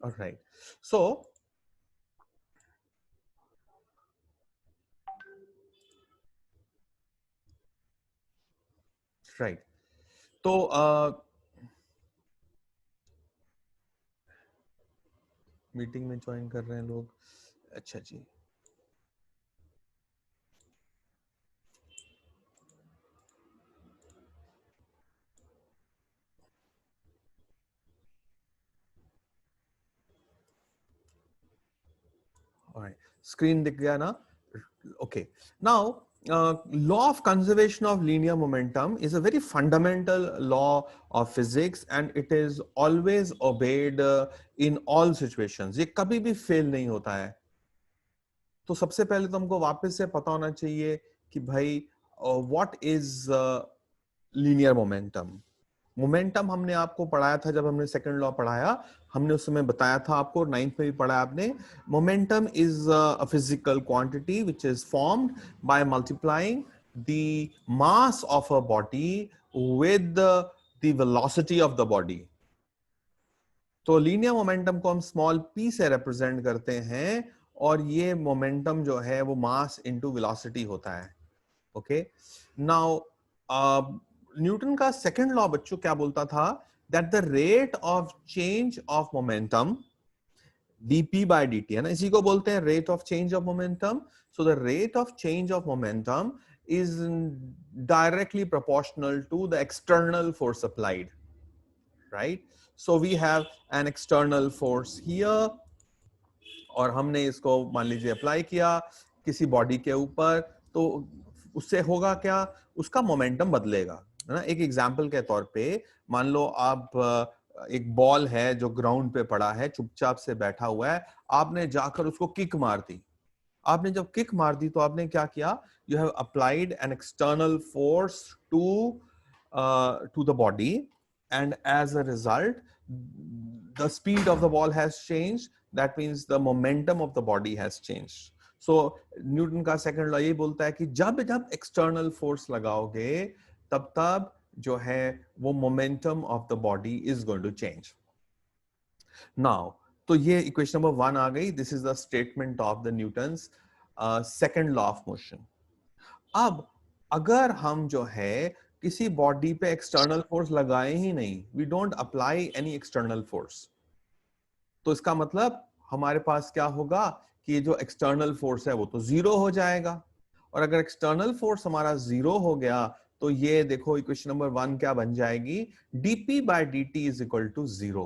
All right. So, right. तो meeting में join कर रहे हैं लोग. अच्छा जी. All right. Screen दिख गया ना? Okay. Now, law of conservation of linear momentum is a very fundamental law of physics, and it is always obeyed in all situations. ये कभी भी फेल नहीं होता है. तो सबसे पहले तो हमको वापस से पता होना चाहिए कि भाई what is linear momentum. Momentum हमने आपको पढ़ाया था जब हमने सेकंड लॉ पढ़ाया. हमने उस समय बताया था आपको, नाइन्थ में भी पढ़ा आपने. Momentum is a physical quantity which is formed by multiplying the mass of a body with the velocity of the body. तो लीनियर मोमेंटम को हम स्मॉल p से रिप्रेजेंट करते हैं, और ये मोमेंटम जो है वो मास इनटू वेलोसिटी होता है. ओके. नाउ न्यूटन का सेकंड लॉ बच्चों क्या बोलता था? That the rate of change of momentum dp by dt है ना, इसी को बोलते हैं rate of change of momentum. So the rate of change of momentum is directly proportional to the external force applied, right? So we have an external force here, और हमने इसको मान लीजिए अप्लाई किया किसी बॉडी के ऊपर, तो उससे होगा क्या? उसका मोमेंटम बदलेगा, है ना. एक एग्जांपल के तौर पे मान लो आप एक बॉल है जो ग्राउंड पे पड़ा है, चुपचाप से बैठा हुआ है. आपने जाकर उसको किक मार दी. आपने जब किक मार दी तो आपने क्या किया? You have applied an external force to the body, and as a result the speed of the ball has changed. That means the momentum of the body has changed. So Newton का second law ये बोलता है कि जब जब external force लगाओगे तब तब जो है वो momentum of the body is going to change. Now तो ये इक्वेशन नंबर 1 आ गई. This is the statement of the Newton's second law of motion. अब अगर हम जो है किसी बॉडी पे एक्सटर्नल फोर्स लगाए ही नहीं, we don't apply any external force, तो इसका मतलब हमारे पास क्या होगा कि ये जो एक्सटर्नल फोर्स है वो तो जीरो हो जाएगा. और अगर एक्सटर्नल फोर्स हमारा जीरो हो गया तो ये देखो इक्वेशन नंबर 1 क्या बन जाएगी? dp by dt is equal to zero.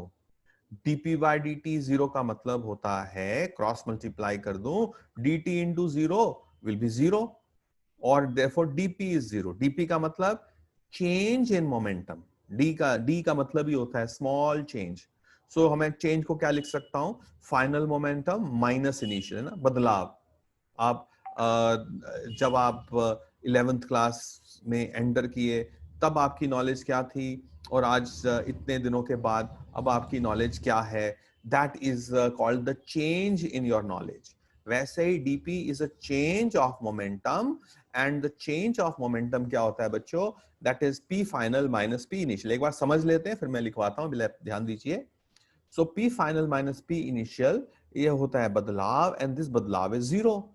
dp by dt zero का मतलब होता है, क्रॉस मल्टीप्लाई कर दूं, dt into zero will be zero, और therefore dp is zero. dp का मतलब चेंज इन मोमेंटम. d का मतलब ही होता है स्मॉल चेंज. सो हमें चेंज को क्या लिख सकता हूं? फाइनल मोमेंटम माइनस इनिशियल, है ना, बदलाव. आप जब आप 11th क्लास में एंटर किए तब आपकी नॉलेज क्या थी, और आज इतने दिनों के बाद अब आपकी नॉलेज क्या है? That is called the change in your knowledge. वैसे ही dp is a change of momentum, and the change of momentum क्या होता है बच्चों? That is p final minus p initial. एक बार समझ लेते हैं फिर मैं लिखवाता हूं, ध्यान दीजिए. सो p final minus p initial ये होता है बदलाव, एंड दिस बदलाव is zero.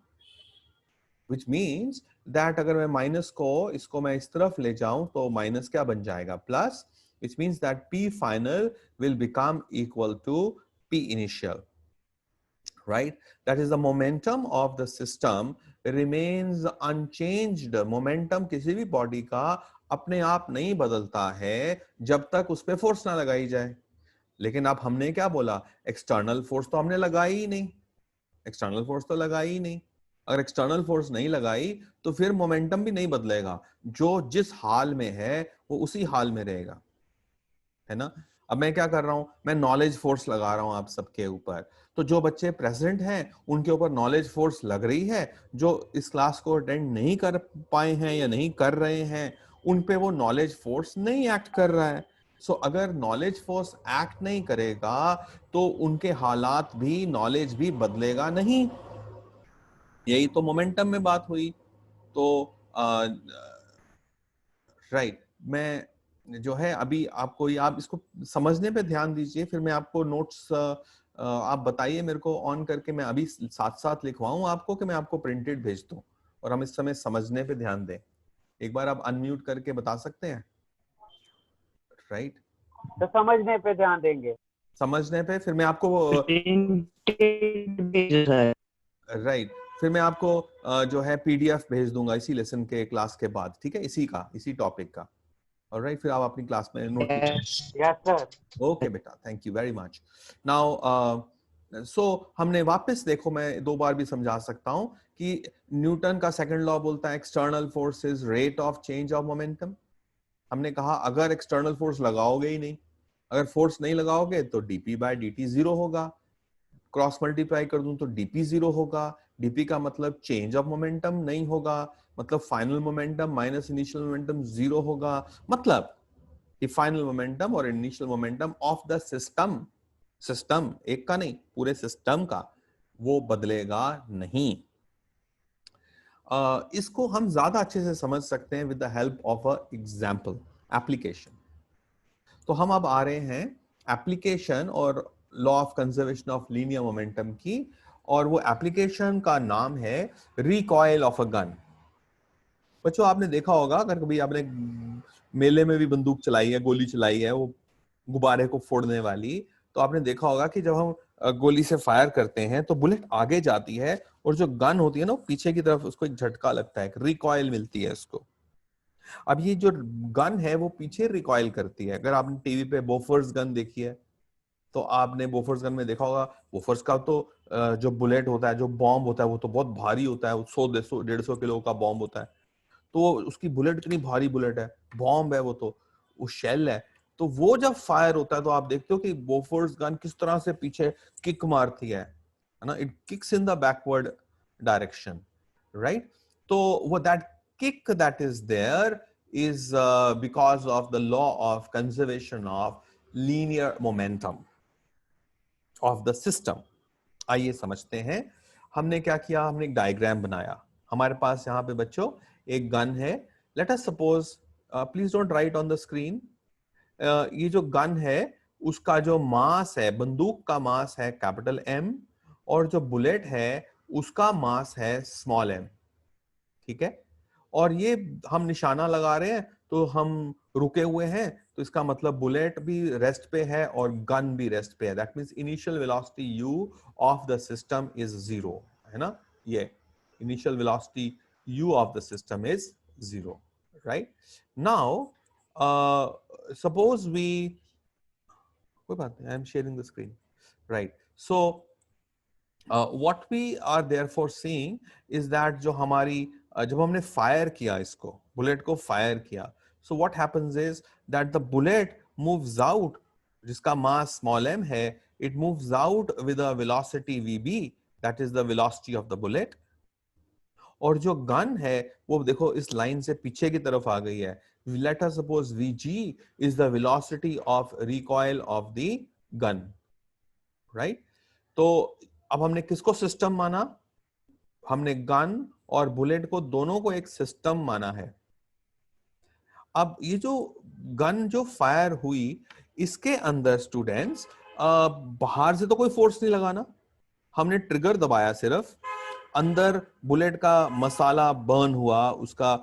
which means that अगर मैं माइनस को इसको मैं इस तरफ ले जाऊं तो माइनस क्या बन जाएगा? Plus. which means that p final will become equal to p initial, right? That is the momentum of the system remains unchanged. momentum किसी भी बॉडी का अपने आप नहीं बदलता है जब तक उस पर फोर्स ना लगाई जाए. लेकिन अब हमने क्या बोला? एक्सटर्नल फोर्स तो हमने लगाई ही नहीं. एक्सटर्नल फोर्स तो लगाई ही नहीं. अगर एक्सटर्नल फोर्स नहीं लगाई तो फिर मोमेंटम भी नहीं बदलेगा. जो जिस हाल में है वो उसी हाल में रहेगा, है ना. अब मैं क्या कर रहा हूं? मैं नॉलेज फोर्स लगा रहा हूं आप सबके ऊपर. तो जो बच्चे प्रेजेंट हैं उनके ऊपर नॉलेज फोर्स लग रही है. जो इस क्लास को अटेंड नहीं कर पाए हैं या नहीं कर रहे हैं उन पे वो नॉलेज फोर्स नहीं एक्ट कर रहा है. सो अगर नॉलेज फोर्स एक्ट नहीं करेगा तो उनके हालात भी, नॉलेज भी बदलेगा नहीं. यही तो मोमेंटम में बात हुई. तो राइट. मैं जो है अभी आपको, आप इसको समझने पे ध्यान दीजिए, फिर मैं आपको नोट्स आप बताइए मेरे को ऑन करके, मैं अभी साथ साथ लिखवाऊं आपको कि मैं आपको प्रिंटेड भेज दूं, और हम इस समय समझने पे ध्यान दें। एक बार आप अनम्यूट करके बता सकते हैं? राइट, तो समझने पे ध्यान देंगे। समझने पे फिर मैं आपको प्रिंटेड भेज रहा है। राइट, फिर मैं आपको जो है पीडीएफ भेज दूंगा इसी लेसन के क्लास के बाद, ठीक है, इसी टॉपिक का। ऑलराइट, फिर आप अपनी क्लास में नोट कीजिए। Yes sir. ओके बेटा, thank you very much. Now so हमने वापस देखो, मैं दो बार भी समझा सकता हूं कि न्यूटन का सेकंड लॉ बोलता है external force is rate of change of momentum. हमने कहा अगर एक्सटर्नल फोर्स लगाओगे ही नहीं, अगर फोर्स नहीं लगाओगे तो डीपी बाय डी जीरो होगा, क्रॉस मल्टीप्लाई कर दूं तो डीपी जीरो होगा। डीपी का मतलब चेंज ऑफ मोमेंटम नहीं होगा, मतलब final momentum minus initial momentum zero होगा, मतलब कि फाइनल मोमेंटम और initial momentum of the system, system एक का नहीं पूरे सिस्टम का, वो बदलेगा नहीं। इसको हम ज्यादा अच्छे से समझ सकते हैं with the help of a example, application. तो हम अब आ रहे हैं एप्लीकेशन और law of conservation of linear momentum की, और वो एप्लीकेशन का नाम है रिकॉइल ऑफ अ गन। बच्चों आपने देखा होगा, अगर कभी आपने मेले में भी बंदूक चलाई है, गोली चलाई है, वो गुब्बारे को फोड़ने वाली, तो आपने देखा होगा कि जब हम गोली से फायर करते हैं तो बुलेट आगे जाती है, और जो गन होती है ना पीछे की तरफ, उसको एक झटका लगता है, रिकॉइल मिलती है उसको। अब ये जो गन है वो पीछे रिकॉइल करती है। अगर आपने टीवी पे बोफर्स गन देखी है तो आपने बोफर्स गन में देखा होगा, बोफर्स का तो जो बुलेट होता है, जो बॉम्ब होता है, वो तो बहुत भारी होता है, 100 150 किलो का बॉम्ब होता है। तो उसकी बुलेट इतनी भारी बुलेट है, बॉम्ब है, वो शेल है। तो वो जब फायर होता है तो आप देखते हो कि बोफोर्स गन किस तरह से पीछे किक मारती है ना, it kicks in the backward direction, right. तो वो that kick that is there is because of the law of conservation of linear momentum of the system. आइए समझते हैं। हमने क्या किया, हमने एक डायग्राम बनाया। हमारे पास यहाँ पे बच्चों एक गन है। Let us suppose, please don't write on the screen. ये जो गन है उसका जो मास है, बंदूक का मास है कैपिटल एम, और जो बुलेट है उसका मास है स्मॉल एम, ठीक है। और ये हम निशाना लगा रहे हैं तो हम रुके हुए हैं, तो इसका मतलब बुलेट भी रेस्ट पे है और गन भी रेस्ट पे है। That means initial velocity u of the system is zero, है ना। ये initial velocity u of the system is zero, right. Now suppose we, कोई बात नहीं, I am sharing the screen, right. So what we are therefore seeing is that जो हमारी जब हमने फायर किया, इसको बुलेट को फायर किया, so what happens is that the bullet moves out, जिसका मास स्मॉल m है, it moves out with a velocity vb, that is the velocity of the bullet। और जो गन है वो देखो इस लाइन से पीछे की तरफ आ गई है। let us suppose vg is the velocity of recoil of the gun, right। तो अब हमने किसको सिस्टम माना, हमने गन और बुलेट को दोनों को एक सिस्टम माना है। अब ये जो गन जो फायर हुई, इसके अंदर स्टूडेंट्स बाहर से तो कोई फोर्स नहीं लगाना, हमने ट्रिगर दबाया सिर्फ, अंदर बुलेट का मसाला बर्न हुआ, उसका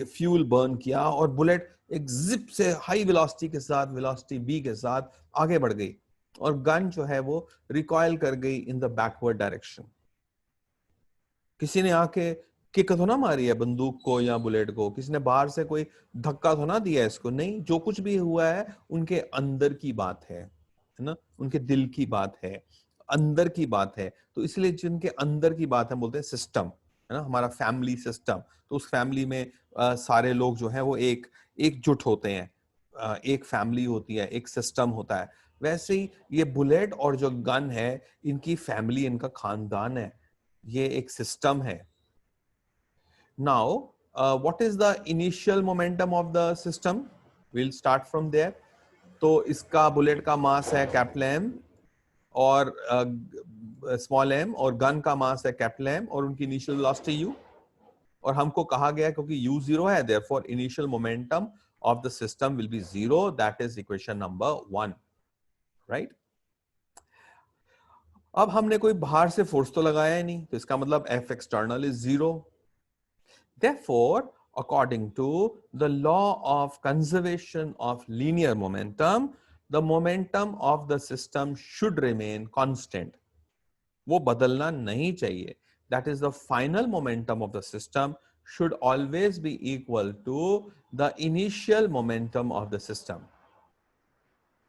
फ्यूल बर्न किया, और बुलेट एक जिप से हाई वेलोसिटी के साथ, वेलोसिटी बी के साथ आगे बढ़ गई, और गन जो है वो रिकॉइल कर गई इन द बैकवर्ड डायरेक्शन। किसी ने आके किक तो ना मारी है बंदूक को या बुलेट को, किसी ने बाहर से कोई धक्का तो ना दिया इसको, नहीं। जो कुछ भी हुआ है उनके अंदर की बात है ना, उनके दिल की बात है, अंदर की बात है। तो इसलिए जिनके अंदर की बात है बोलते हैं सिस्टम, है ना, हमारा फैमिली सिस्टम। तो उस फैमिली में सारे लोग जो है वो एकजुट होते हैं, एक फैमिली होती है, एक सिस्टम होता है। वैसे ही ये बुलेट और जो गन है, इनकी फैमिली, इनका खानदान है, ये एक सिस्टम है। Now, what is the initial momentum of the system? We'll start from there. तो इसका बुलेट का मास है कैपिटल एम और स्मॉल एम, और गन का मास है कैपिटल एम, और उनकी इनिशियल वेलोसिटी यू। और हमको कहा गया क्योंकि u जीरो है, therefore initial momentum of the system will be zero. That is equation number 1, right? अब हमने कोई बाहर से फोर्स तो लगाया ही नहीं, तो इसका मतलब F external is 0. Therefore, according to the law of conservation of linear momentum, the momentum of the system should remain constant. वो बदलना नहीं चाहिए. That is, the final momentum of the system should always be equal to the initial momentum of the system.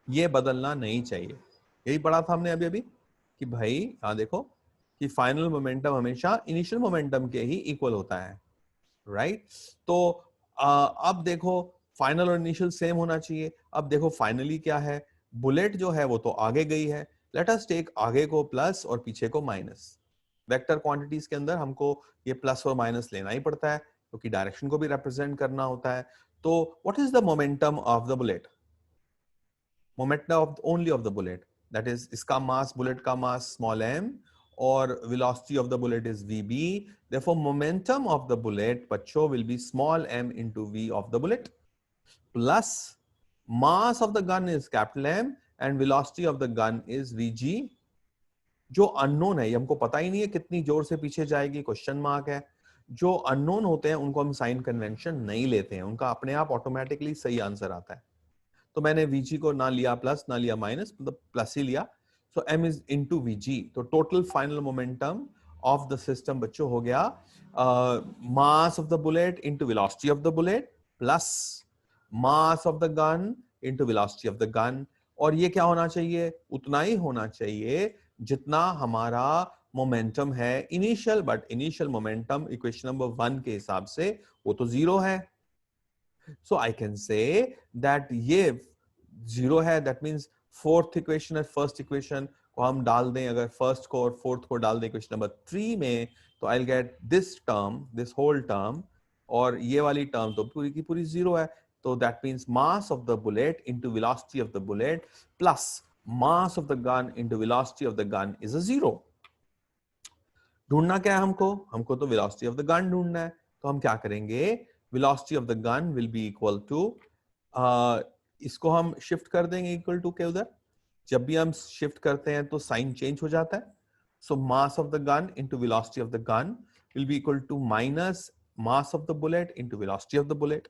ये बदलना नहीं चाहिए. यही पढ़ा था हमने अभी अभी कि भाई यहां देखो कि फाइनल मोमेंटम हमेशा इनिशियल मोमेंटम के ही इक्वल होता है, राइट? तो अब देखो फाइनल और इनिशियल सेम होना चाहिए. अब देखो फाइनली क्या है, बुलेट जो है वो तो आगे गई है. लेट अस टेक आगे को प्लस और पीछे को माइनस. वेक्टर क्वांटिटीज के अंदर हमको ये प्लस और माइनस लेना ही पड़ता है क्योंकि डायरेक्शन को भी रिप्रेजेंट करना होता है. तो what is the momentum of the bullet? Momentum of only of the bullet, that is इसका मास, बुलेट का मास स्मॉल m, और velocity of the bullet is vb. Therefore, momentum of the bullet, बच्चों, will be small m into v of the bullet plus mass of the gun is capital M and velocity of the gun is vg. जो unknown है, ये हमको पता ही नहीं है कितनी जोर से पीछे जाएगी, क्वेश्चन मार्क है. जो अननोन होते हैं उनको हम साइन कन्वेंशन नहीं लेते हैं, उनका अपने आप ऑटोमेटिकली सही आंसर आता है. तो मैंने vg को ना लिया प्लस ना लिया माइनस, मतलब प्लस ही लिया. सो m इज इनटू vg. तो total final momentum of the system बच्चों हो गया मास of the bullet into velocity of the bullet plus mass of the gun into velocity of the gun. और ये क्या होना चाहिए? उतना ही होना चाहिए जितना हमारा मोमेंटम है initial. But initial momentum equation number 1 के हिसाब से वो तो जीरो है. So I can say that ये जीरो है. That means फोर्थ इक्वेशन और फर्स्ट इक्वेशन को हम डाल दें, अगर फर्स्ट को और फोर्थ को डाल दें इक्वेशन नंबर 3 में, तो I'll get this term, this whole term, और ये वाली टर्म तो पूरी की पूरी जीरो है. तो that means mass of the bullet into velocity of the bullet plus mass of the gun into velocity of the gun is a zero. ढूंढना क्या है हमको? हमको तो velocity of the gun ढूंढना है. तो हम क्या करेंगे? velocity of the gun will be equal to इसको हम शिफ्ट कर देंगे इक्वल टू के उधर. जब भी हम शिफ्ट करते हैं तो साइन चेंज हो जाता है. So mass of the gun into velocity of the gun will be equal to minus mass of the bullet into velocity of the bullet.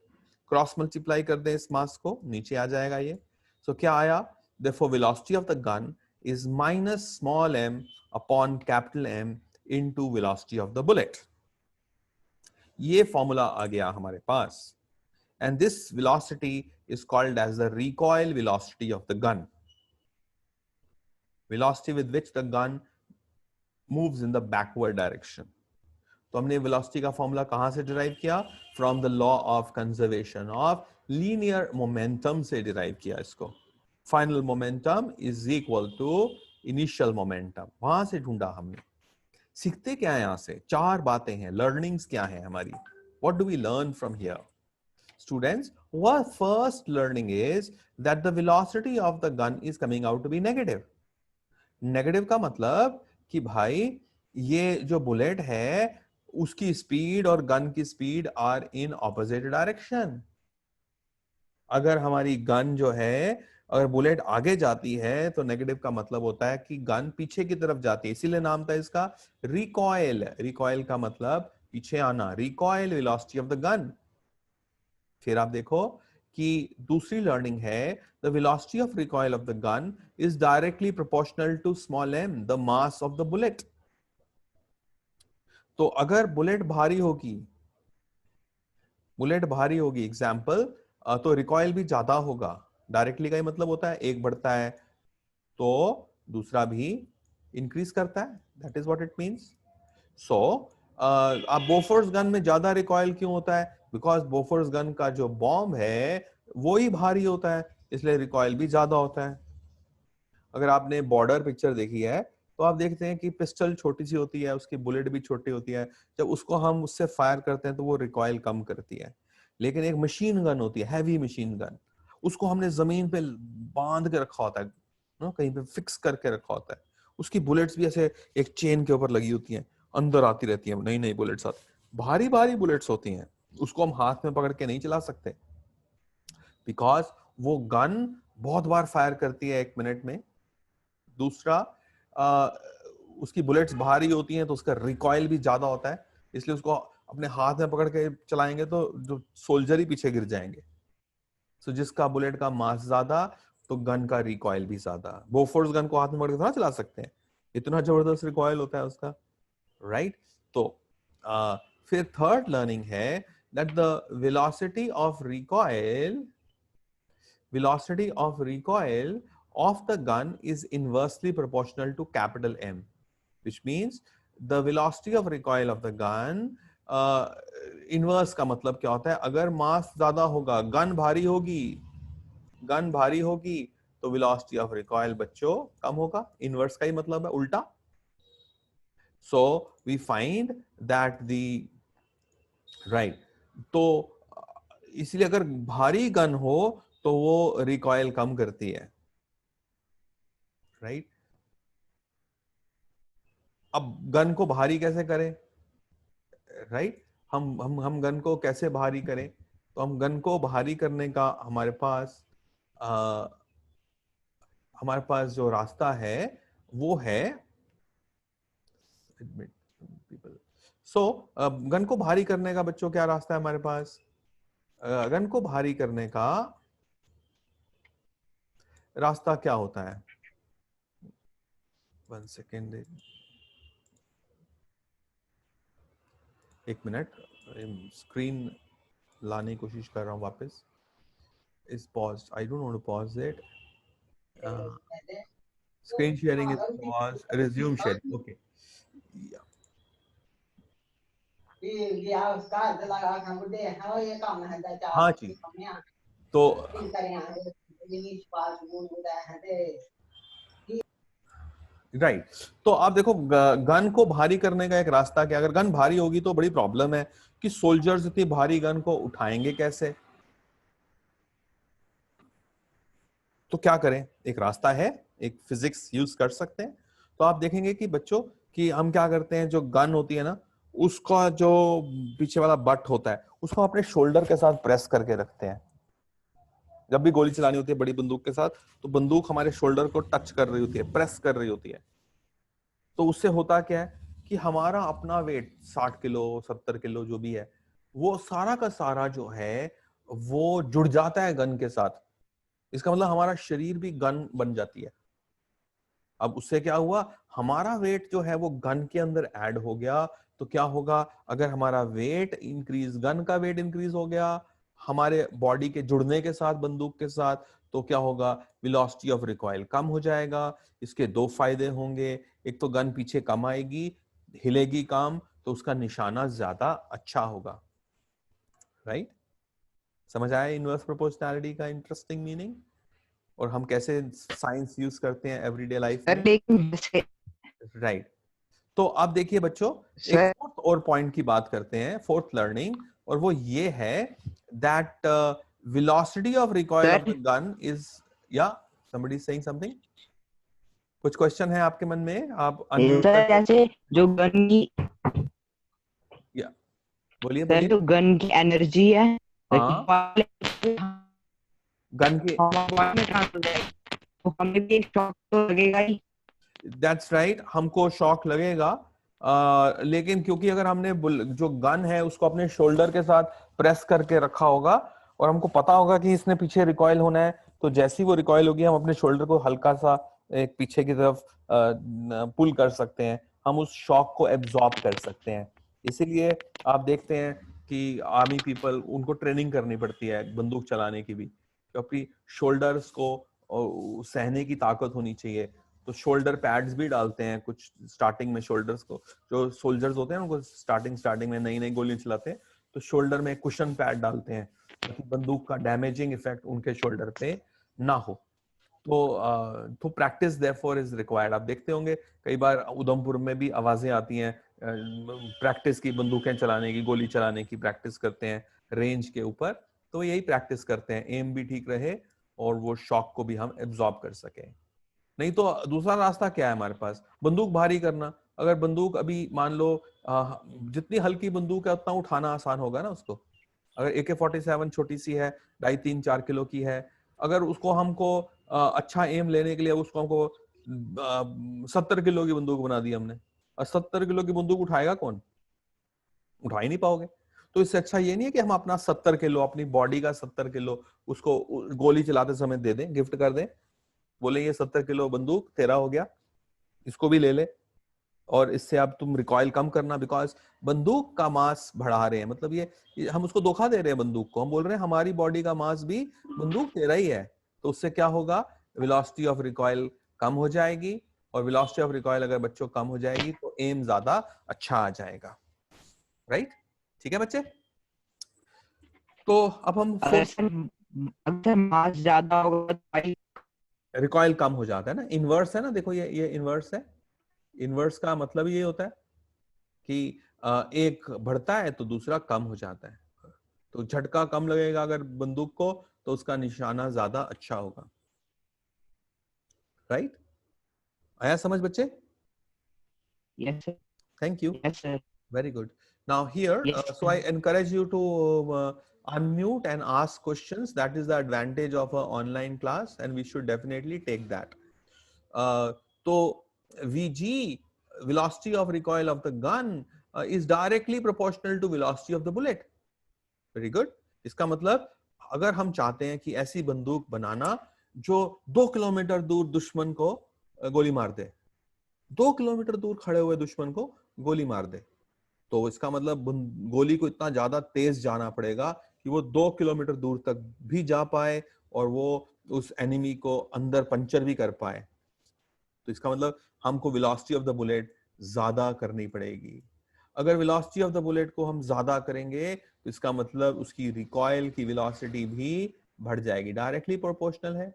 Cross multiply कर दें इस मास को, नीचे आ जाएगा ये. सो क्या आया? Therefore velocity of the gun is minus small m upon capital M into velocity of the bullet. ये फॉर्मूला आ गया हमारे पास. And this velocity is called as the recoil velocity of the gun. Velocity with which the gun moves in the backward direction. तो हमने velocity का formula कहां से derive किया? From the law of conservation of linear momentum से derive किया इसको. Final momentum is equal to initial momentum. वहां से ढूंढा हमने. सीखते क्या है यहां से? 4 बातें हैं. लर्निंग्स क्या है हमारी? What do we learn from here? Students, what first learning is that the velocity of the gun is coming out to be negative. Negative का मतलब कि भाई ये जो बुलेट है उसकी स्पीड और गन की speed are in opposite direction. अगर हमारी गन जो है, अगर बुलेट आगे जाती है तो नेगेटिव का मतलब होता है कि गन पीछे की तरफ जाती है. इसीलिए नाम था इसका रिकॉइल. रिकॉइल का मतलब पीछे आना. Recoil velocity of the gun. फिर आप देखो कि दूसरी लर्निंग है the velocity of recoil of the gun is directly proportional to small m, the mass of the bullet. तो अगर बुलेट भारी होगी एग्जाम्पल, तो रिकॉइल भी ज्यादा होगा. डायरेक्टली का ही मतलब होता है एक बढ़ता है तो दूसरा भी इंक्रीज करता है. That is what it means. So अब बोफोर्स गन में ज्यादा रिकॉइल क्यों होता है? बिकॉज बोफोर्स गन का जो बॉम्ब है वो ही भारी होता है, इसलिए रिकॉइल भी ज्यादा होता है. अगर आपने बॉर्डर पिक्चर देखी है तो आप देखते हैं कि पिस्टल छोटी सी होती है, उसकी बुलेट भी छोटी होती है. जब उसको हम उससे फायर करते हैं तो वो रिकॉइल कम करती है. लेकिन एक मशीन गन होती है, हैवी मशीन गन, उसको हमने जमीन पे बांध के रखा होता है ना, कहीं पे फिक्स करके रखा होता है. उसकी बुलेट्स भी ऐसे एक चेन के ऊपर लगी होती हैं, अंदर आती रहती है, नई नई बुलेट्स आती. भारी भारी बुलेट्स होती हैं, उसको हम हाथ में पकड़ के नहीं चला सकते बिकॉज वो गन बहुत बार फायर करती है 1 मिनट में. दूसरा उसकी बुलेट्स भारी होती हैं तो उसका रिकॉइल भी ज्यादा होता है, इसलिए उसको अपने हाथ में पकड़ के चलाएंगे तो जो सोल्जर ही पीछे गिर जाएंगे। सो जिसका बुलेट का मास ज्यादा तो गन का रिकॉइल भी ज्यादा। बोफोर्स गन को हाथ में पकड़ के थोड़ा चला सकते हैं, इतना जबरदस्त रिकॉइल होता है उसका, राइट। तो फिर थर्ड लर्निंग है that the velocity of recoil of the gun is inversely proportional to capital M, which means the velocity of recoil of the gun, inverse का मतलब क्या होता है, अगर मास ज्यादा होगा, गन भारी होगी तो velocity of recoil बच्चों कम होगा। इनवर्स का ही मतलब है उल्टा। So we find that the right, तो इसलिए अगर भारी गन हो तो वो रिकॉइल कम करती है, राइट। अब गन को भारी कैसे करें, राइट। हम गन को कैसे भारी करें, तो हम गन को भारी करने का हमारे पास जो रास्ता है वो है गन को भारी करने का बच्चों क्या रास्ता है हमारे पास। गन को भारी करने का रास्ता क्या होता है, 1 सेकेंड, 1 मिनट, स्क्रीन लाने की कोशिश कर रहा हूं वापस। Is pause, I don't want to pause it, screen sharing is pause, resume sharing, okay. हाँ जी, तो राइट, तो आप देखो गन को भारी करने का एक रास्ता क्या, अगर गन भारी होगी तो बड़ी प्रॉब्लम है कि सोल्जर्स इतनी भारी गन को उठाएंगे कैसे, तो क्या करें, एक रास्ता है, एक फिजिक्स यूज कर सकते हैं। तो आप देखेंगे कि बच्चों कि हम क्या करते हैं, जो गन होती है ना उसका जो पीछे वाला बट होता है उसको अपने शोल्डर के साथ प्रेस करके रखते हैं। जब भी गोली चलानी होती है बड़ी बंदूक के साथ तो बंदूक हमारे शोल्डर को टच कर रही होती है, प्रेस कर रही होती है। तो उससे होता क्या है कि हमारा अपना वेट 60 किलो 70 किलो जो भी है वो सारा का सारा जो है वो जुड़ जाता है गन के साथ। इसका मतलब हमारा शरीर भी गन बन जाती है। अब उससे क्या हुआ, हमारा वेट जो है वो गन के अंदर ऐड हो गया। तो क्या होगा, अगर हमारा वेट इंक्रीज, गन का वेट इंक्रीज हो गया हमारे बॉडी के जुड़ने के साथ बंदूक के साथ, तो क्या होगा, वेलोसिटी ऑफ रिकॉइल कम हो जाएगा। इसके दो फायदे होंगे, एक तो गन पीछे कम आएगी, हिलेगी कम, तो उसका निशाना ज्यादा अच्छा होगा, राइट। समझ आया इनवर्स प्रोपोर्शनैलिटी का इंटरेस्टिंग मीनिंग, और हम कैसे साइंस यूज करते हैं एवरीडे लाइफ सर में, लेकिन वैसे राइट। तो आप देखिए बच्चों, एक सर फोर्थ और पॉइंट की बात करते हैं, फोर्थ लर्निंग, और वो ये है that velocity of recoil of sir the gun is, yeah, somebody is saying something, कुछ क्वेश्चन है आपके मन में, आप अनम्यूट सर करके, जैसे जो गन की या बोलिए सर बोलिए। जो गन की एनर्जी है हाँ, गन की, हवा में ट्रांसफर हो जाएगी तो हमें भी एक शॉक तो लगेगा ही। दैट्स राइट, हमको शॉक लगेगा, लेकिन क्योंकि अगर हमने जो गन है उसको अपने शोल्डर के साथ प्रेस करके रखा होगा और हमको पता होगा कि इसने पीछे रिकॉइल होना है, तो जैसी वो रिकॉइल होगी हम अपने शोल्डर को हल्का सा एक पीछे की तरफ पुल कर सकते हैं, हम उस शॉक को एब्जॉर्ब कर सकते हैं। इसीलिए आप देखते हैं कि आर्मी पीपल, उनको ट्रेनिंग करनी पड़ती है बंदूक चलाने की भी, क्योंकि शोल्डर्स को सहने की ताकत होनी चाहिए। तो शोल्डर पैड्स भी डालते हैं कुछ स्टार्टिंग में, शोल्डर्स को, जो सोल्जर्स होते हैं उनको स्टार्टिंग में नई नई गोलियां चलाते हैं तो शोल्डर में कुशन पैड डालते हैं ताकि बंदूक का डैमेजिंग इफेक्ट उनके शोल्डर पे ना हो। तो प्रैक्टिस देयरफॉर इज रिक्वायर्ड। आप देखते होंगे कई बार उधमपुर में भी आवाजें आती हैं प्रैक्टिस की, बंदूकें चलाने की, गोली चलाने की प्रैक्टिस करते हैं रेंज के ऊपर, तो यही प्रैक्टिस करते हैं, एम भी ठीक रहे और वो शॉक को भी हम एब्जॉर्ब कर सकें। नहीं तो दूसरा रास्ता क्या है हमारे पास, बंदूक भारी करना। अगर बंदूक अभी मान लो जितनी हल्की बंदूक है उतना उठाना आसान होगा ना उसको। अगर AK-47 छोटी सी है, 2.5-3-4 किलो की है, अगर उसको हमको अच्छा एम लेने के लिए उसको हमको 70 किलो की बंदूक बना दी हमने, और 70 किलो की बंदूक उठाएगा कौन? उठा ही नहीं पाओगे। तो इससे अच्छा ये नहीं है कि हम अपना 70 किलो, अपनी बॉडी का 70 किलो उसको गोली चलाते समय दे दें, गिफ्ट कर दें, बोले ये 70 किलो बंदूक तेरा हो गया, इसको भी ले ले, और इससे अब तुम रिकॉइल कम करना, बिकॉज बंदूक का मास बढ़ा रहे हैं, मतलब ये हम उसको धोखा दे रहे हैं बंदूक को, हम बोल रहे हैं हमारी बॉडी का मास भी बंदूक तेरा ही है। तो उससे क्या होगा, वेलोसिटी ऑफ रिकॉइल कम हो जाएगी, और वेलोसिटी ऑफ रिकॉइल अगर बच्चों कम हो जाएगी तो एम ज्यादा अच्छा आ जाएगा। राइट, ठीक है बच्चे। तो अब हम अगर सर अगर मास ज्यादा होगा तो भाई रिकॉइल कम हो जाता है ना, इनवर्स है ना, देखो ये इनवर्स है। इनवर्स का मतलब ये होता है कि एक बढ़ता है तो दूसरा कम हो जाता है, तो झटका कम लगेगा अगर बंदूक को, तो उसका निशाना ज्यादा अच्छा होगा। राइट, आया समझ बच्चे? Yes sir, thank you, yes sir, very good. Now here, yes so I encourage you to unmute and ask questions. That is the advantage of an online class, and we should definitely take that. So VG, velocity of recoil of the gun, is directly proportional to velocity of the bullet. Very good. इसका मतलब अगर हम चाहते हैं कि ऐसी बंदूक बनाना जो 2 किलोमीटर दूर दुश्मन को गोली मार दे, 2 किलोमीटर दूर खड़े हुए दुश्मन को गोली मार दे, तो इसका मतलब गोली को इतना ज्यादा तेज जाना पड़ेगा कि वो 2 किलोमीटर दूर तक भी जा पाए, और वो उस एनिमी को अंदर पंचर भी कर पाए। तो इसका मतलब हमको वेलोसिटी ऑफ द बुलेट ज्यादा करनी पड़ेगी। अगर वेलोसिटी ऑफ द बुलेट को हम ज्यादा करेंगे तो इसका मतलब उसकी रिकॉइल की वेलोसिटी भी बढ़ जाएगी, डायरेक्टली प्रोपोर्शनल है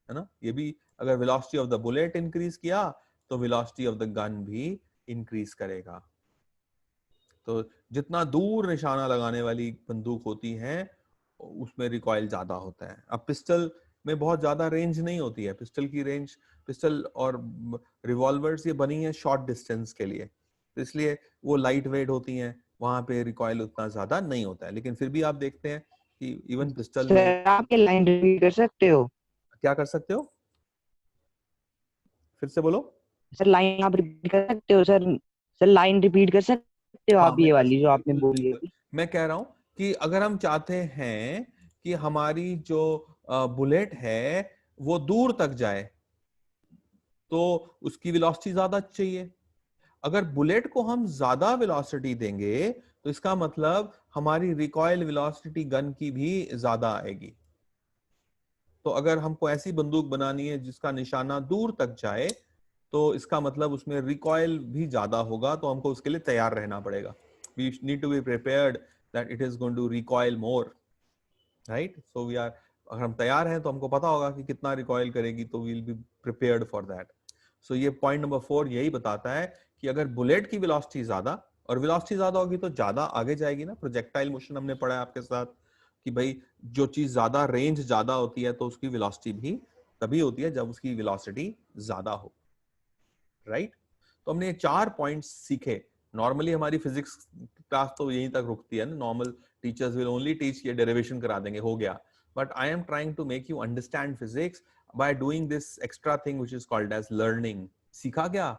ना ये भी। अगर velocity of the bullet increase किया तो वेलोसिटी ऑफ द गन भी इंक्रीज करेगा। तो जितना दूर निशाना लगाने वाली बंदूक होती है उसमें रिकॉइल ज्यादा होता है। अब पिस्टल में बहुत ज्यादा रेंज नहीं होती है, पिस्टल की रेंज, पिस्टल और रिवॉल्वर्स ये बनी है शॉर्ट डिस्टेंस के लिए, तो इसलिए वो लाइट वेट होती हैं, वहां पे रिकॉइल उतना ज्यादा नहीं होता है। लेकिन फिर भी आप देखते हैं कि इवन पिस्टल में सर आप ये लाइन रिपीट कर सकते हो? क्या कर सकते हो, फिर से बोलो। सर लाइन आप रिपीट कर सकते हो सर? सर लाइन रिपीट कर सकते हो हाँ आप, मैं ये कर वाली जो आपने बिल्कुल बोली बिल्कुल, अभी? मैं कह रहा हूं कि अगर हम चाहते हैं कि हमारी जो बुलेट है वो दूर तक जाए तो उसकी वेलोसिटी ज्यादा चाहिए। अगर बुलेट को हम ज्यादा वेलोसिटी देंगे तो इसका मतलब हमारी रिकॉइल वेलोसिटी गन की भी ज्यादा आएगी। तो अगर हमको ऐसी बंदूक बनानी है जिसका निशाना दूर तक जाए तो इसका मतलब उसमें रिकॉइल भी ज्यादा होगा, तो हमको उसके लिए तैयार रहना पड़ेगा। We need to be prepared that it is going to recoil more, right. So we are, अगर हम तैयार हैं तो हमको पता होगा कि कितना रिकॉइल करेगी, तो we will be prepared for that. So ये पॉइंट नंबर 4 यही बताता है कि अगर बुलेट की वेलोसिटी ज्यादा, और वेलोसिटी ज्यादा होगी तो ज्यादा आगे जाएगी ना, प्रोजेक्टाइल मोशन हमने पढ़ा है आपके साथ कि भाई जो चीज ज्यादा रेंज ज्यादा होती है तो उसकी वेलोसिटी भी तभी होती है जब उसकी वेलोसिटी ज्यादा हो, राइट। तो हमने ये 4 पॉइंट्स सीखे। नॉर्मली हमारी फिजिक्स क्लास तो यहीं तक रुकती है ना, normal teachers will only teach, ये डेरिवेशन करा देंगे, हो गया। But I am trying to make you understand physics by doing this extra thing which is called as learning. सीखा क्या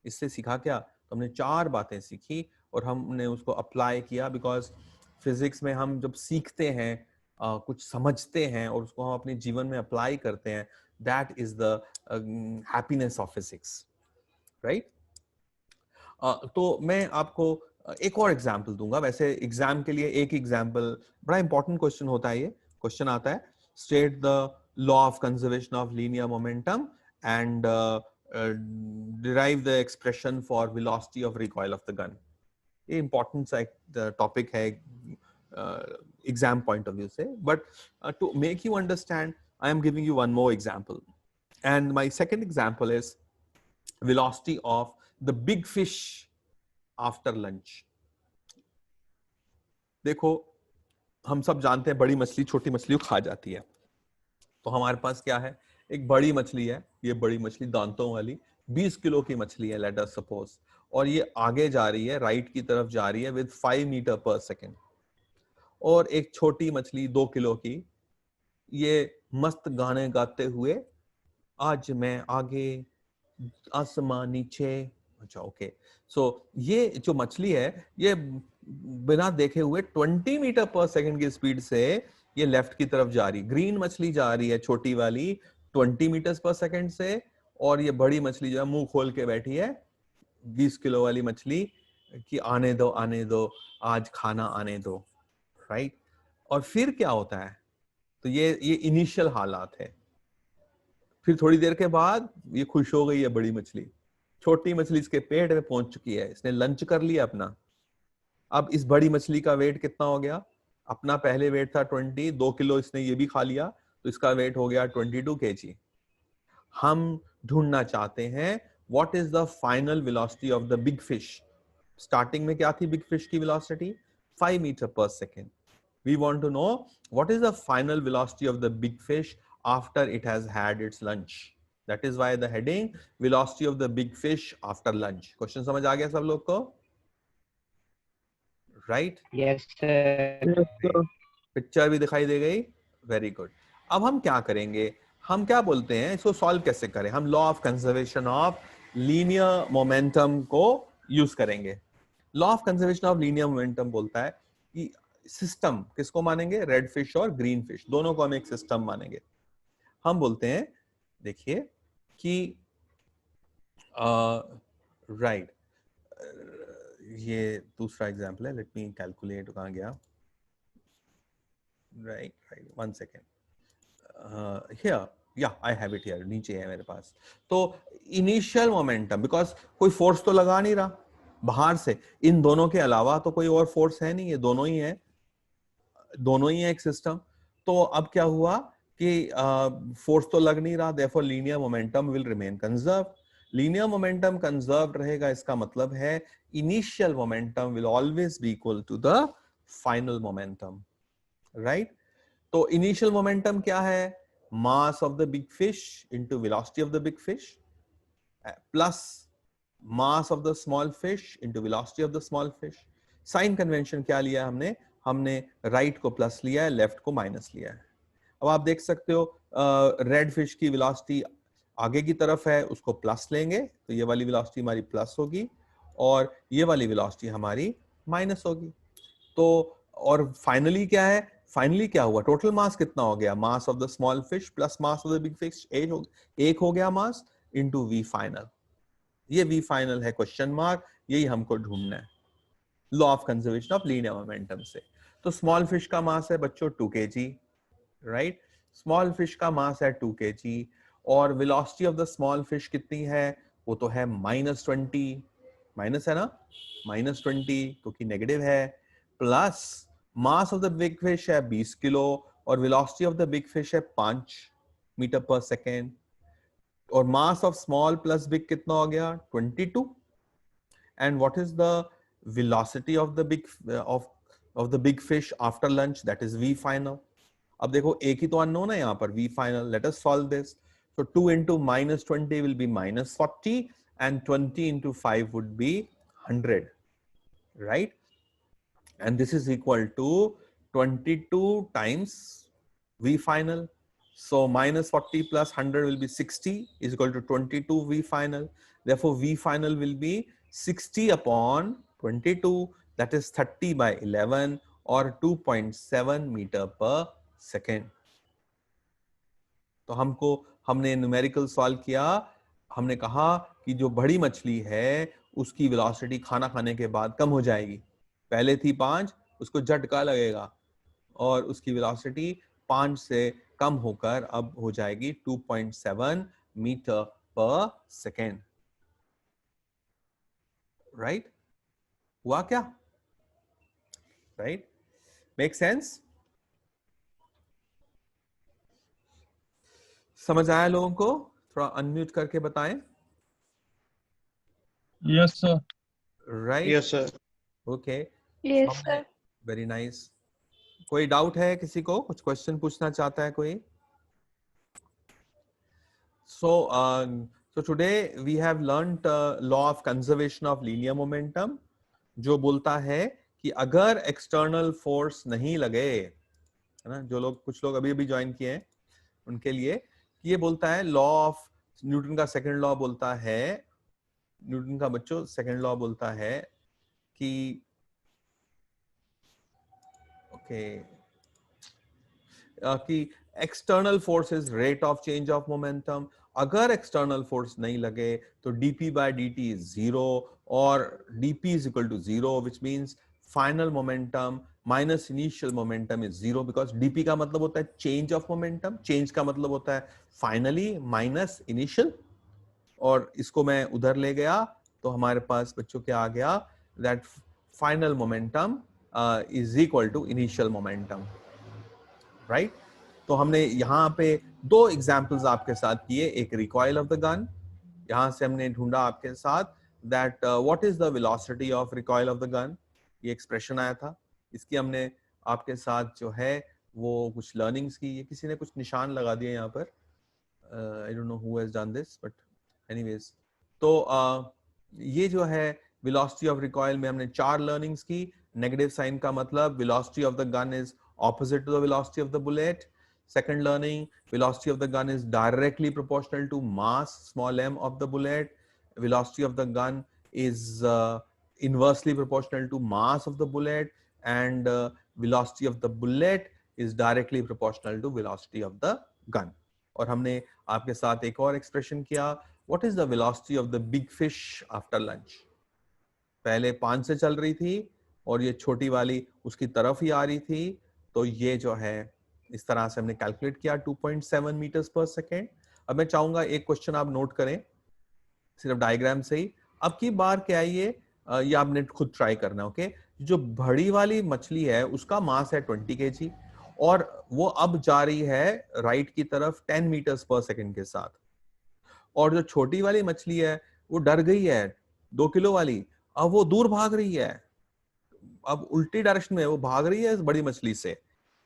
इससे, सीखा क्या, तो हमने 4 बातें सीखी और हमने उसको अप्लाई किया, बिकॉज फिजिक्स में हम जब सीखते हैं, कुछ समझते हैं और उसको हम अपने जीवन में अप्लाई करते हैं, that is the happiness of physics, right. तो मैं आपको एक और एग्जाम्पल दूंगा। वैसे एग्जाम के लिए एक एग्जाम्पल, बड़ा इंपॉर्टेंट क्वेश्चन होता है, ये क्वेश्चन आता है, state the law of conservation of linear momentum and derive the expression for velocity of recoil of the gun. ये इंपॉर्टेंट सा एक टॉपिक है एग्जाम पॉइंट ऑफ व्यू से, but to make you understand I am giving you one more example, and my second example is velocity of the big fish after lunch। देखो हम सब जानते हैं बड़ी मछली छोटी मछली को खा जाती है, तो हमारे पास क्या है, एक बड़ी मछली है, ये बड़ी मछली दांतों वाली 20 किलो की मछली है लेट अस सपोज, और ये आगे जा रही है, राइट की तरफ जा रही है विद 5 मीटर पर सेकेंड। और एक छोटी मछली 2 किलो की, ये मस्त गाने गाते हुए आज मैं आगे आसमान नीचे। अच्छा ओके, सो ये जो मछली है ये बिना देखे हुए 20 मीटर पर सेकंड की स्पीड से ये लेफ्ट की तरफ जा रही, ग्रीन मछली जा रही है छोटी वाली 20 मीटर पर सेकंड से, और ये बड़ी मछली जो है मुंह खोल के बैठी है 20 किलो वाली मछली कि आने दो आज खाना आने दो, राइट। और फिर क्या होता है, तो ये इनिशियल हालात है। फिर थोड़ी देर के बाद ये खुश हो गई है बड़ी मछली, छोटी मछली इसके पेट में पहुंच चुकी है, इसने लंच कर लिया अपना। अब इस बड़ी मछली का वेट कितना हो गया, अपना पहले वेट था 20, 2 किलो इसने ये भी खा लिया, तो इसका वेट हो गया 22 kg। हम ढूंढना चाहते हैं what is the final velocity of the big fish. Starting में क्या थी बिग फिश की वेलोसिटी, 5 मीटर पर second. We want to know what is the final velocity of the big fish after it has had its lunch. That is why the heading velocity of the big fish after lunch. Question समझ आ गया सब लोग को? Right? Yes, sir. Yes, sir. Picture भी दिखाई दे गई, very good. अब हम क्या करेंगे, हम क्या बोलते हैं इसको सॉल्व कैसे करें, हम law of conservation of linear momentum को यूज करेंगे। Law of conservation of linear momentum बोलता है कि सिस्टम किसको मानेंगे, रेड फिश और ग्रीन फिश दोनों को हम एक सिस्टम मानेंगे। हम बोलते हैं, देखिए कि राइट, ये दूसरा एग्जांपल है, लेट मी कैलकुलेट, कहाँ गया, राइट 1 सेकेंड, हियर, या आई हैव इट हियर, नीचे है मेरे पास। तो इनिशियल मोमेंटम, बिकॉज कोई फोर्स तो लगा नहीं रहा बाहर से, इन दोनों के अलावा तो कोई और फोर्स है नहीं, ये दोनों ही है, दोनों ही है एक सिस्टम। तो अब क्या हुआ कि फोर्स तो लग नहीं रहा, therefore linear momentum will remain conserve. Linear momentum conserve रहेगा, इसका मतलब है initial momentum will always be equal to the final momentum, right. तो इनिशियल मोमेंटम क्या है, mass of the big fish into velocity of the big fish plus mass of the small fish into velocity of the small fish. Sign convention क्या लिया हमने, हमने right को plus लिया है, लेफ्ट को माइनस लिया है। अब आप देख सकते हो रेड फिश की वेलोसिटी आगे की तरफ है, उसको प्लस लेंगे तो ये वाली वेलोसिटी हमारी प्लस होगी और ये वाली वेलोसिटी हमारी माइनस होगी। तो और फाइनली क्या है, फाइनली क्या हुआ, टोटल मास कितना हो गया, मास of the small fish plus mass of the big fish, एक हो गया मास इनटू वी फाइनल। ये वी फाइनल है क्वेश्चन मार्क, यही हमको ढूंढना है law of conservation of linear momentum से। तो स्मॉल फिश का मास है बच्चों 2 kg, राइट, स्मॉल फिश का मास है 2 kg, और velocity of the small fish कितनी है, वो तो है -20, माइनस है ना, -20 क्योंकि नेगेटिव है, plus mass of the big fish है 20 किलो और velocity of the big fish है 5 मीटर पर सेकेंड, और mass of small plus big कितना हो गया 22, and what is the velocity of the big fish after lunch, that is v final. अब देखो एक ही तो अननोन है यहाँ पर, v final. Let us solve this. So 2 into -20 will be -40 and 20 into 5 would be 100, right? And this is equal to 22 times v final. So -40 plus 100 will be 60 is equal to 22 v final. Therefore v final will be 60 upon 22, that is 30 by 11 or 2.7 metre पर second. तो हमने numerical solve किया, हमने कहा कि जो बड़ी मछली है उसकी वेलोसिटी खाना खाने के बाद कम हो जाएगी, पहले थी 5, उसको झटका लगेगा और उसकी वेलोसिटी 5 से कम होकर अब हो जाएगी 2.7 मीटर पर सेकेंड, राइट। हुआ क्या, राइट, मेक सेंस, समझ आया लोगों को, थोड़ा अनम्यूट करके बताएं, Yes, sir. Right, Yes, sir. Okay, Yes, sir. Very nice. कोई डाउट है किसी को, कुछ क्वेश्चन पूछना चाहता है कोई? So today we have learnt law of conservation of linear momentum, जो बोलता है कि अगर एक्सटर्नल फोर्स नहीं लगे, है ना, जो लोग कुछ लोग अभी अभी ज्वाइन किए हैं उनके लिए, ये बोलता है लॉ ऑफ न्यूटन का सेकंड लॉ बोलता है, न्यूटन का बच्चों सेकंड लॉ बोलता है कि कि external force is rate of change of momentum. अगर एक्सटर्नल फोर्स नहीं लगे तो dp by dt is zero और dp is equal to zero, which means final momentum minus initial momentum is zero, because dp का मतलब होता है change of momentum, change का मतलब होता है finally minus initial, और इसको मैं उधर ले गया तो हमारे पास बच्चों क्या आ गया, that final momentum is equal to initial momentum, right? तो हमने यहाँ पे दो एग्जाम्पल्स आपके साथ किए, एक रिकॉइल ऑफ द गन, यहां से हमने ढूंढा आपके साथ that what is the velocity of recoil of the gun, ये एक्सप्रेशन आया था, इसकी हमने आपके साथ जो है वो कुछ लर्निंग्स की। ये किसी ने कुछ निशान लगा दिए यहाँ पर, I don't know who has done this, but anyways, तो ये जो है वेलोसिटी ऑफ रिकॉइल में हमने 4 लर्निंग्स की। नेगेटिव साइन का मतलब velocity of the gun is opposite to the velocity of the bullet. Second learning, velocity of the gun is directly proportional to mass small m of the bullet. Velocity of the gun is inversely proportional to mass of the bullet, and velocity of the bullet is directly proportional to velocity of the gun. और हमने आपके साथ एक और expression किया, what is the velocity of the big fish after lunch? पहले 5 से चल रही थी और ये छोटी वाली उसकी तरफ ही आ रही थी, तो ये जो है इस तरह से हमने कैलकुलेट किया 2.7 मीटर्स पर सेकेंड। अब मैं चाहूंगा एक क्वेश्चन आप नोट करें सिर्फ डायग्राम से ही। अब की बार क्या है ये आपने खुद ट्राई करना, ओके? जो बड़ी वाली मछली है उसका मास है 20 kg और वो अब जा रही है राइट की तरफ 10 मीटर्स पर सेकेंड के साथ, और जो छोटी वाली मछली है वो डर गई है 2 किलो वाली, अब वो दूर भाग रही है, अब उल्टी डायरेक्शन में वो भाग रही है इस बड़ी मछली से,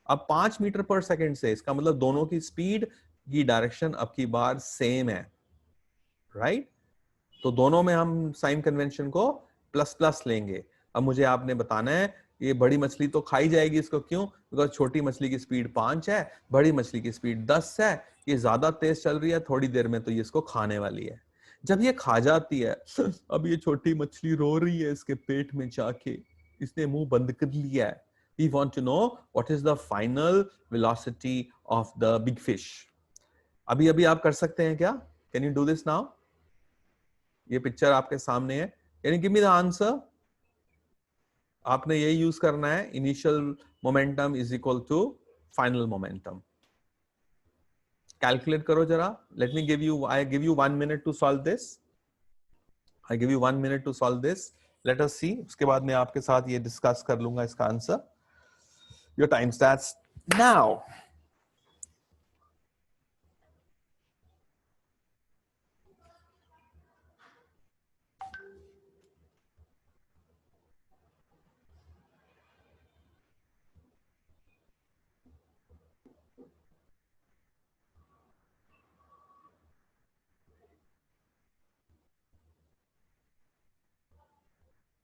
अब 5 मीटर पर सेकंड से। इसका मतलब दोनों की स्पीड की डायरेक्शन अब की बार सेम है, राइट? तो दोनों में हम साइन कन्वेंशन को प्लस प्लस लेंगे। अब मुझे आपने बताना है ये बड़ी मछली तो खाई जाएगी इसको, क्यों? बिकॉज छोटी मछली की स्पीड 5 है, बड़ी मछली की स्पीड 10 है, ये ज्यादा तेज चल रही है, थोड़ी देर में तो ये इसको खाने वाली है। जब ये खा जाती है अब ये छोटी मछली रो रही है इसके पेट में जाके, इसने मुंह बंद कर लिया है। We want to know what is the final velocity of the big fish. अभी अभी आप कर सकते हैं क्या? Can you do this now? ये पिक्चर आपके सामने है। Can you give me the answer? आपने यही यूज करना है, initial momentum is equal to final momentum. Calculate करो जरा। Let me give you, I give you 1 minute to solve this. I give you 1 minute to solve this. Let us see, उसके बाद मैं आपके साथ ये डिस्कस कर लूंगा इसका answer. Your time starts now.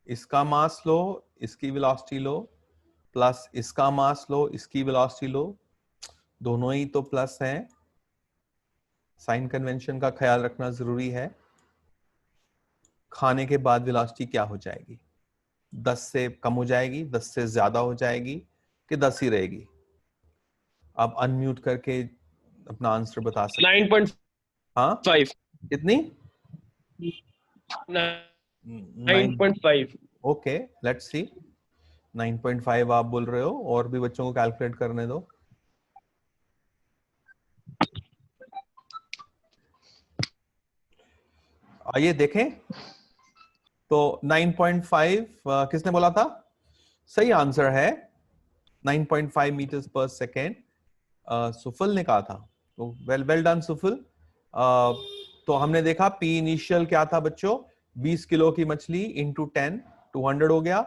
इसका मास लो, इसकी वेलोसिटी लो, प्लस इसका मास लो, इसकी वेलोसिटी लो, दोनों ही तो प्लस हैं। साइन कन्वेंशन का ख्याल रखना जरूरी है। खाने के बाद वेलोसिटी क्या हो जाएगी? 10 से कम हो जाएगी, 10 से ज्यादा हो जाएगी, कि 10 ही रहेगी? आप अनम्यूट करके अपना आंसर बता सकते हैं। 9.5 हाँ, कितनी? 9.5। Okay, let's see. 9.5 आप बोल रहे हो, और भी बच्चों को कैलकुलेट करने दो। आइए देखें। तो 9.5 किसने बोला था? सही आंसर है 9.5 मीटर्स पर सेकेंड, सुफल ने कहा था। तो वेल डन सुफल। तो हमने देखा पी इनिशियल क्या था बच्चों, 20 किलो की मछली इंटू 10, 200 हो गया।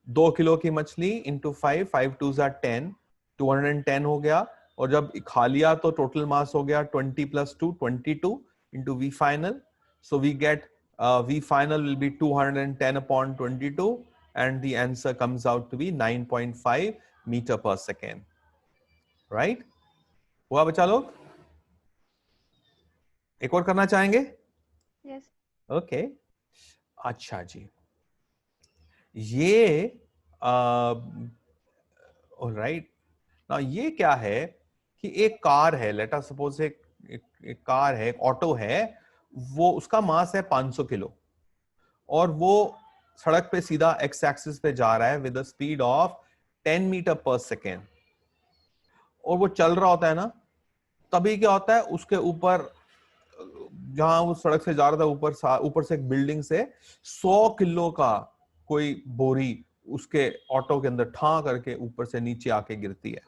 2 किलो की मछली इंटू 5, 5 2 10, 210 हो गया। और जब खा लिया तो टोटल मास हो गया 20 + 2, 22 into V final. So we get V final will be 210 upon 22, and the answer comes out to be 9.5 meter per second. Right? हुआ बच्चा लोग? एक और करना चाहेंगे? Yes. ओके, अच्छा जी, ये ऑलराइट, ना ये क्या है कि एक कार है, लेट अस सपोज एक कार है, एक ऑटो है, वो उसका मास है 500 किलो और वो सड़क पे सीधा एक्स एक्सिस पे जा रहा है विद स्पीड ऑफ 10 मीटर पर सेकेंड, और वो चल रहा होता है ना, तभी क्या होता है उसके ऊपर, जहां वो सड़क से जा रहा था, ऊपर से एक बिल्डिंग से 100 किलो का कोई बोरी उसके ऑटो के अंदर ठा करके ऊपर से नीचे आके गिरती है।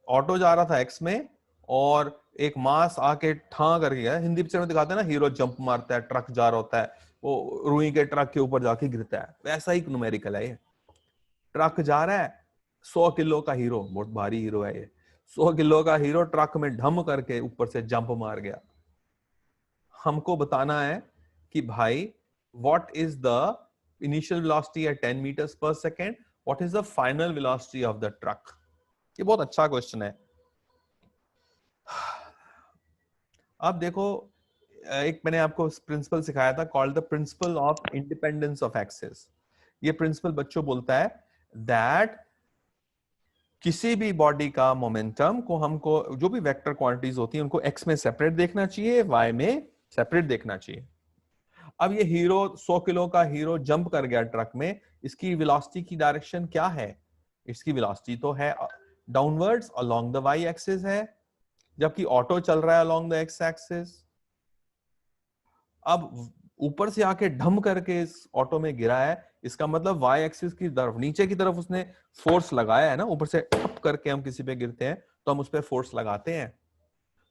ऑटो जा रहा था एक्स में और एक मास आके ठा करके गया। हिंदी पिक्चर में दिखाते हैं ना, हीरो जंप मारता है, ट्रक जा रहा होता है, वो रुई के ट्रक के ऊपर जाके गिरता है, वैसा ही न्यूमेरिकल है ये। ट्रक जा रहा है, 100 किलो का हीरो, बहुत भारी हीरो है ये, 100 किलो का हीरो ट्रक में ढम करके ऊपर से जंप मार गया। हमको बताना है कि भाई what is the initial velocity at 10 meters per second, what is the final velocity of the truck. ये बहुत अच्छा क्वेश्चन है। अब देखो, एक मैंने आपको प्रिंसिपल सिखाया था called the principle of independence of axis. ये प्रिंसिपल बच्चों बोलता है दैट किसी भी बॉडी का मोमेंटम को हमको, जो भी वेक्टर क्वांटिटीज होती हैं उनको एक्स में सेपरेट देखना चाहिए, वाई में सेपरेट देखना चाहिए। अब ये हीरो 100 किलो का हीरो जंप कर गया ट्रक में, इसकी वेलोसिटी की डायरेक्शन क्या है? इसकी वेलोसिटी तो है downwards along the Y axis है, जबकि ऑटो चल रहा है अलोंग द एक्स एक्सिस। अब ऊपर से आके ढम करके इस ऑटो में गिरा है, इसका मतलब वाई एक्सिस की तरफ, नीचे की तरफ उसने फोर्स लगाया है ना। ऊपर से ठप करके हम किसी पे गिरते हैं तो हम उस पर फोर्स लगाते हैं,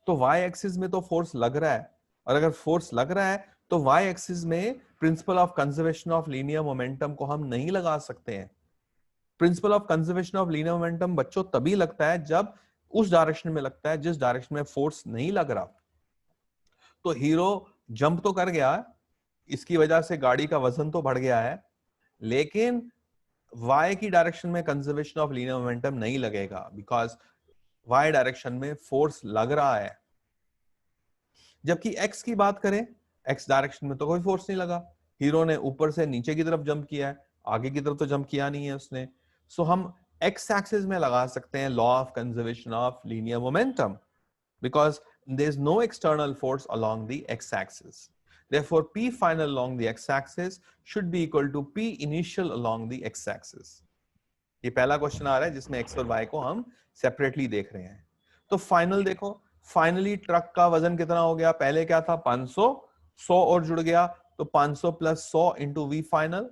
तो वाई एक्सिस में तो फोर्स लग रहा है। और अगर फोर्स लग रहा है तो वाई एक्सिस में principle of conservation of linear momentum को हम नहीं लगा सकते हैं। Principle of conservation of linear momentum बच्चों तभी लगता है जब उस डायरेक्शन में लगता है जिस डायरेक्शन में फोर्स नहीं लग रहा। तो हीरो जंप तो कर गया, इसकी वजह से गाड़ी का वजन तो बढ़ गया है, लेकिन वाई की डायरेक्शन में कंजर्वेशन ऑफ लीनियर मोमेंटम नहीं लगेगा, बिकॉज वाई डायरेक्शन में फोर्स लग रहा है। जबकि एक्स की बात करें, एक्स डायरेक्शन में तो कोई फोर्स नहीं लगा, हीरो ने ऊपर से नीचे की तरफ जंप किया है, आगे की तरफ तो जंप किया नहीं है उसने। सो हम एक्स एक्सिस में लगा सकते हैं law of conservation of linear momentum, because there is no external force along the x-axis. Therefore, P final along the x-axis should be equal to P initial along the x-axis. ये पहला question आ रहा है जिसमें x और y को हम separately देख रहे हैं। तो फाइनल देखो, फाइनली ट्रक का वजन कितना हो गया? पहले क्या था? 500, 100 और जुड़ गया तो 500 प्लस 100 इंटू वी फाइनल।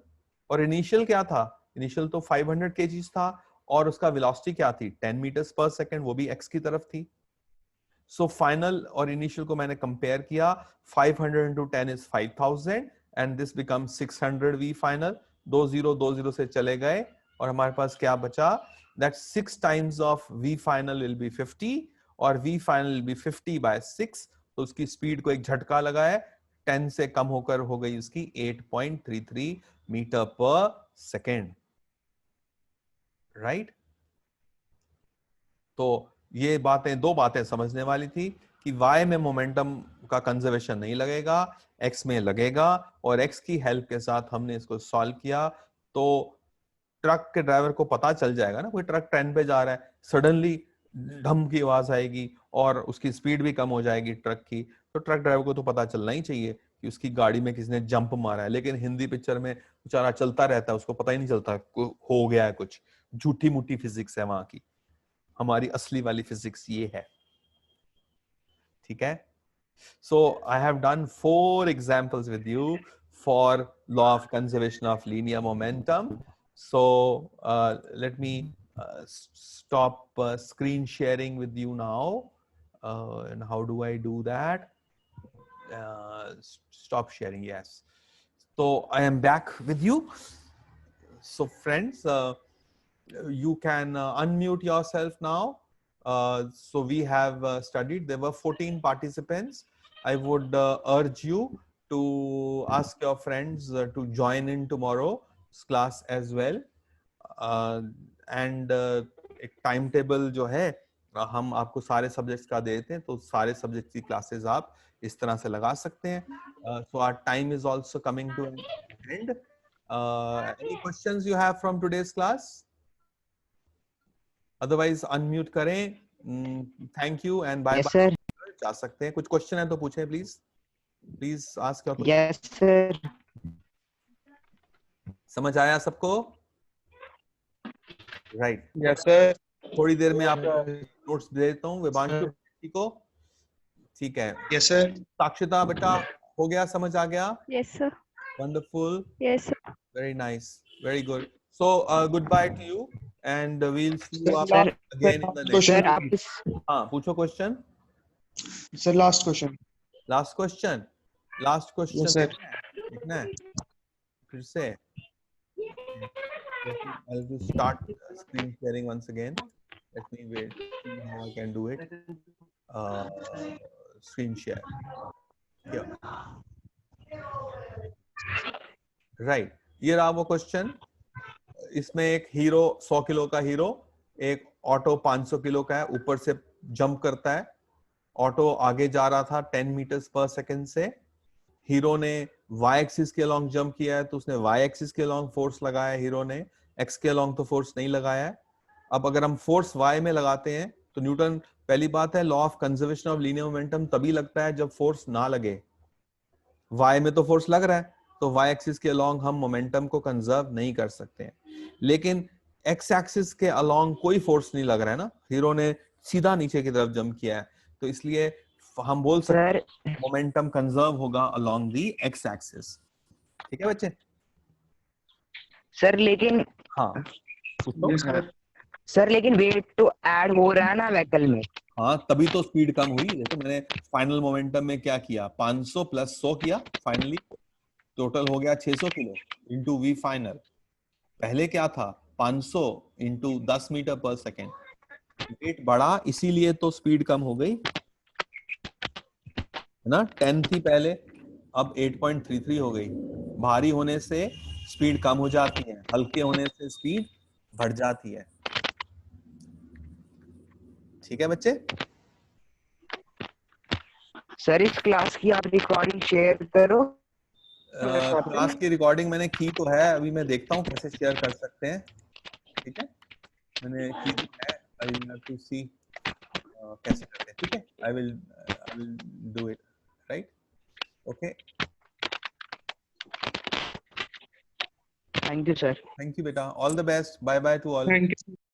और इनिशियल क्या था? इनिशियल तो 500 kg था और उसका वेलोसिटी क्या थी? 10 मीटर्स पर सेकेंड, वो भी x की तरफ थी। सो फाइनल और इनिशियल को मैंने कंपेयर किया, 500 into 10 is 5000 and this becomes 600 V final। 2 0 से चले गए और हमारे पास क्या बचा? That 6 times of V final will be 50 और V final will be 50 by 6। तो उसकी स्पीड को एक झटका लगा है, 10 से कम होकर हो गई उसकी 8.33 मीटर पर सेकेंड, राइट। तो ये बातें, दो बातें समझने वाली थी कि y में मोमेंटम का कंजर्वेशन नहीं लगेगा, x में लगेगा, और x की हेल्प के साथ हमने इसको सॉल्व किया। तो ट्रक के ड्राइवर को पता चल जाएगा ना, कोई ट्रक 10 पे जा रहा है, सडनली ढम की आवाज आएगी और उसकी स्पीड भी कम हो जाएगी ट्रक की, तो ट्रक ड्राइवर को तो पता चलना ही चाहिए कि उसकी गाड़ी में किसी ने जंप मारा है। लेकिन हिंदी पिक्चर में बेचारा चलता रहता है, उसको पता ही नहीं चलता हो गया है कुछ। झूठी मूठी फिजिक्स है वहां की, हमारी असली वाली फिजिक्स ये है, ठीक है। So I have done 4 examples with you for law of conservation of linear momentum. So let me stop screen sharing with you now. And how do I do that? Stop sharing, yes. So I am back with you. So friends, you can unmute yourself now. So we have studied, there were 14 participants. I would urge you to ask your friends to join in tomorrow's class as well. And एक time table जो है हम आपको सारे subjects का देते हैं, तो सारे सब्जेक्ट की क्लासेस आप इस तरह से लगा सकते हैं. So our time is also coming to an end. Any questions you have from today's class? Otherwise unmute करें. Thank you and bye Yes, bye. sir. जा सकते हैं. कुछ क्वेश्चन है तो पूछें please. Please ask your question. Yes, sir. समझ आया सबको? राइट. Yes, sir. थोड़ी देर में आपको नोट्स दे देता हूँ विभांशु को. ठीक है. Yes, sir. साक्षिता बेटा हो गया, समझ आ गया? Yes, sir. Wonderful. Yes, sir. Very nice. Very good. So goodbye to you and we'll see you up Sir, again in the next. question. Sir, आप इस हाँ पूछो question. Sir, last question. Last question. Last question Yes, sir. देखना है फिर से. I'll just start screen sharing once again. Let me wait. See how I can do it. Screen share. Here. Right. ये रहा वो क्वेश्चन. इसमें एक hero 100 kilo का हीरो, एक ऑटो 500 किलो का है, ऊपर से जंप करता है. ऑटो आगे जा रहा था 10 मीटर्स पर सेकंड से. हीरो ने y एक्सिस के अलोंग जंप किया है, तो उसने y एक्सिस के अलोंग फोर्स लगाया है. हीरो ने x के अलोंग तो फोर्स नहीं लगाया है. अब अगर हम फोर्स y में लगाते हैं तो न्यूटन, पहली बात है law of conservation of linear momentum तभी लगता है जब फोर्स ना लगे. y में तो फोर्स लग रहा है, तो y एक्सिस के अलोंग हम मोमेंटम को कंजर्व नहीं कर सकते हैं. लेकिन x एक्सिस के अलोंग कोई फोर्स नहीं लग रहा है ना, हीरो ने सीधा नीचे की तरफ जंप किया है, तो इसलिए हम बोल सकते हैं सर मोमेंटम कंजर्व होगा अलोंग दी x एक्सिस. ठीक है बच्चे? सर लेकिन हाँ पूछो. Yes, sir. सर लेकिन वेट तो ऐड हो रहा है ना व्हीकल में. हाँ तभी तो स्पीड कम हुई. देखो मैंने फाइनल मोमेंटम में क्या किया, 500 प्लस 100 किया, फाइनली टोटल हो गया 600 किलो इंटू वी फाइनल. पहले क्या था, 500 इंटू 10 मीटर पर सेकेंड. वेट बढ़ा इसीलिए तो स्पीड कम हो गई है ना. 10 थी पहले, अब 8.33 हो गई. भारी होने से स्पीड कम हो जाती है, हल्के होने से स्पीड बढ़ जाती है. ठीक है बच्चे? सर इस क्लास की आप रिकॉर्डिंग शेयर करो. क्लास की रिकॉर्डिंग मैंने की तो है, अभी मैं देखता हूँ कैसे शेयर कर सकते हैं. ठीक है, मैंने की तो है, I will have to see कैसे करते हैं. ठीक है, I will do it. Right, okay. Thank you sir. Thank you बेटा, all the best, bye bye to all. Thank you.